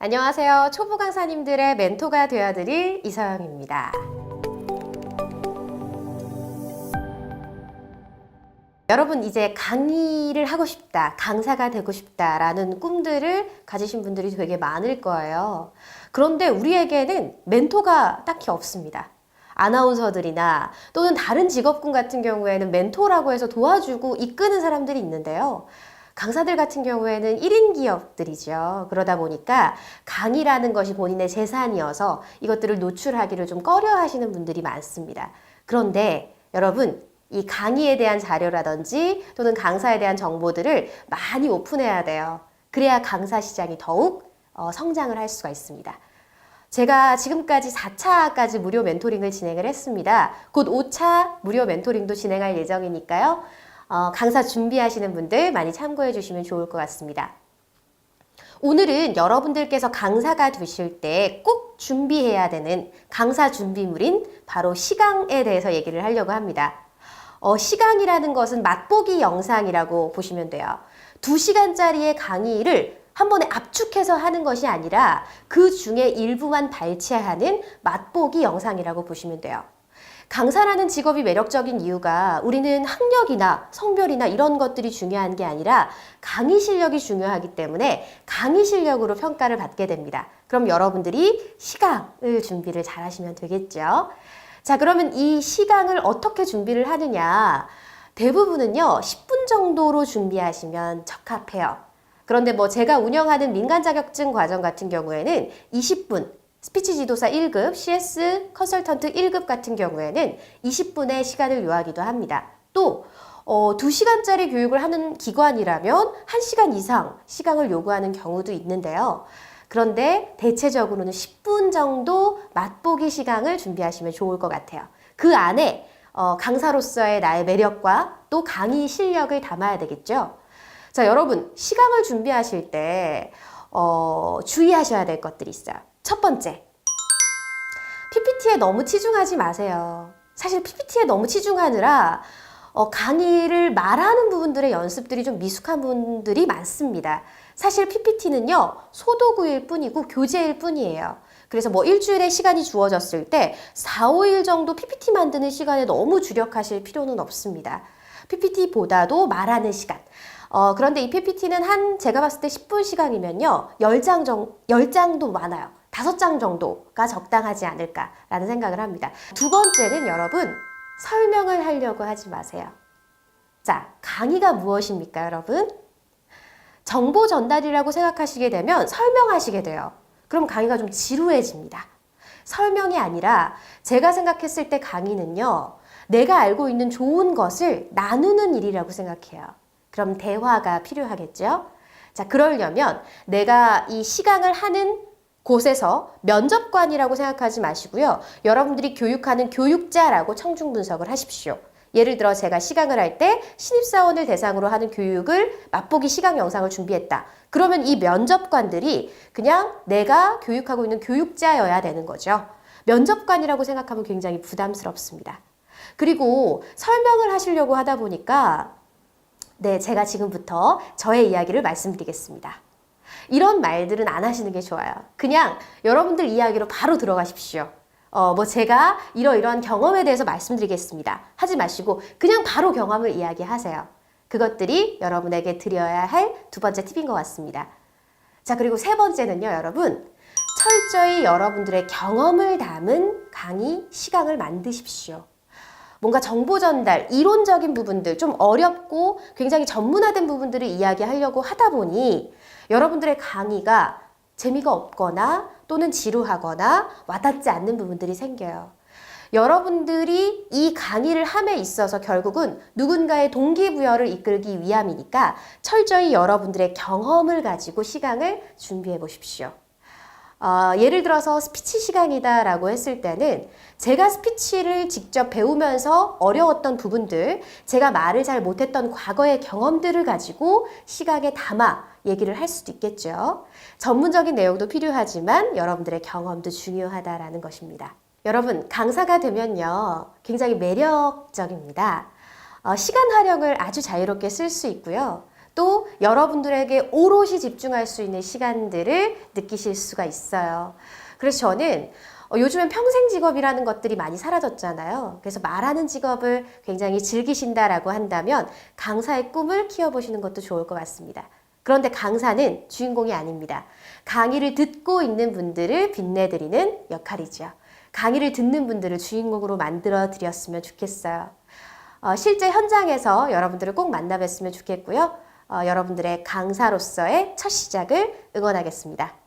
안녕하세요. 초보 강사님들의 멘토가 되어드릴 이서영입니다. 여러분, 이제 강의를 하고 싶다, 강사가 되고 싶다라는 꿈들을 가지신 분들이 되게 많을 거예요. 그런데 우리에게는 멘토가 딱히 없습니다. 아나운서들이나 또는 다른 직업군 같은 경우에는 멘토라고 해서 도와주고 이끄는 사람들이 있는데요. 강사들 같은 경우에는 1인 기업들이죠. 그러다 보니까 강의라는 것이 본인의 재산이어서 이것들을 노출하기를 좀 꺼려 하시는 분들이 많습니다. 그런데 여러분, 이 강의에 대한 자료라든지 또는 강사에 대한 정보들을 많이 오픈해야 돼요. 그래야 강사 시장이 더욱 성장을 할 수가 있습니다. 제가 지금까지 4차까지 무료 멘토링을 진행을 했습니다. 곧 5차 무료 멘토링도 진행할 예정이니까요. 강사 준비하시는 분들 많이 참고해 주시면 좋을 것 같습니다. 오늘은 여러분들께서 강사가 되실 때 꼭 준비해야 되는 강사 준비물인 바로 시강에 대해서 얘기를 하려고 합니다. 시강이라는 것은 맛보기 영상이라고 보시면 돼요. 2시간짜리의 강의를 한 번에 압축해서 하는 것이 아니라 그 중에 일부만 발췌하는 맛보기 영상이라고 보시면 돼요. 강사라는 직업이 매력적인 이유가 우리는 학력이나 성별이나 이런 것들이 중요한 게 아니라 강의 실력이 중요하기 때문에 강의 실력으로 평가를 받게 됩니다. 그럼 여러분들이 시강을 준비를 잘 하시면 되겠죠. 자, 그러면 이 시강을 어떻게 준비를 하느냐? 대부분은요, 10분 정도로 준비하시면 적합해요. 그런데 뭐 제가 운영하는 민간 자격증 과정 같은 경우에는 20분, 스피치 지도사 1급, CS 컨설턴트 1급 같은 경우에는 20분의 시간을 요하기도 합니다. 또 2시간짜리 교육을 하는 기관이라면 1시간 이상 시간을 요구하는 경우도 있는데요. 그런데 대체적으로는 10분 정도 맛보기 시간을 준비하시면 좋을 것 같아요. 그 안에 강사로서의 나의 매력과 또 강의 실력을 담아야 되겠죠. 자, 여러분, 시강을 준비하실 때 주의하셔야 될 것들이 있어요. 첫 번째, PPT에 너무 치중하지 마세요. 사실 PPT에 너무 치중하느라 강의를 말하는 부분들의 연습들이 좀 미숙한 분들이 많습니다. 사실 PPT는요, 소도구일 뿐이고 교재일 뿐이에요. 그래서 뭐 일주일에 시간이 주어졌을 때 4, 5일 정도 PPT 만드는 시간에 너무 주력하실 필요는 없습니다. PPT보다도 말하는 시간. 그런데 이 PPT는 제가 봤을 때 10분 시간이면요, 10장도 많아요. 5장 정도가 적당하지 않을까라는 생각을 합니다. 두 번째는 여러분, 설명을 하려고 하지 마세요. 자, 강의가 무엇입니까, 여러분? 정보 전달이라고 생각하시게 되면 설명하시게 돼요. 그럼 강의가 좀 지루해집니다. 설명이 아니라 제가 생각했을 때 강의는요, 내가 알고 있는 좋은 것을 나누는 일이라고 생각해요. 그럼 대화가 필요하겠죠? 자, 그러려면 내가 이 시강을 하는 곳에서 면접관이라고 생각하지 마시고요. 여러분들이 교육하는 교육자라고 청중 분석을 하십시오. 예를 들어 제가 시강을 할 때 신입사원을 대상으로 하는 교육을 맛보기 시강 영상을 준비했다. 그러면 이 면접관들이 그냥 내가 교육하고 있는 교육자여야 되는 거죠. 면접관이라고 생각하면 굉장히 부담스럽습니다. 그리고 설명을 하시려고 하다 보니까 네, 제가 지금부터 저의 이야기를 말씀드리겠습니다. 이런 말들은 안 하시는 게 좋아요. 그냥 여러분들 이야기로 바로 들어가십시오. 뭐 제가 이러이러한 경험에 대해서 말씀드리겠습니다. 하지 마시고 그냥 바로 경험을 이야기하세요. 그것들이 여러분에게 드려야 할 두 번째 팁인 것 같습니다. 자, 그리고 세 번째는요, 여러분. 철저히 여러분들의 경험을 담은 강의, 시강을 만드십시오. 뭔가 정보 전달, 이론적인 부분들, 좀 어렵고 굉장히 전문화된 부분들을 이야기하려고 하다 보니 여러분들의 강의가 재미가 없거나 또는 지루하거나 와닿지 않는 부분들이 생겨요. 여러분들이 이 강의를 함에 있어서 결국은 누군가의 동기부여를 이끌기 위함이니까 철저히 여러분들의 경험을 가지고 시강을 준비해 보십시오. 예를 들어서 스피치 시강이다라고 했을 때는 제가 스피치를 직접 배우면서 어려웠던 부분들, 제가 말을 잘 못했던 과거의 경험들을 가지고 시강에 담아 얘기를 할 수도 있겠죠. 전문적인 내용도 필요하지만 여러분들의 경험도 중요하다라는 것입니다. 여러분, 강사가 되면요, 굉장히 매력적입니다. 시간 활용을 아주 자유롭게 쓸 수 있고요. 또 여러분들에게 오롯이 집중할 수 있는 시간들을 느끼실 수가 있어요. 그래서 저는 요즘엔 평생 직업이라는 것들이 많이 사라졌잖아요. 그래서 말하는 직업을 굉장히 즐기신다라고 한다면 강사의 꿈을 키워보시는 것도 좋을 것 같습니다. 그런데 강사는 주인공이 아닙니다. 강의를 듣고 있는 분들을 빛내드리는 역할이죠. 강의를 듣는 분들을 주인공으로 만들어 드렸으면 좋겠어요. 실제 현장에서 여러분들을 꼭 만나 뵀으면 좋겠고요. 여러분들의 강사로서의 첫 시작을 응원하겠습니다.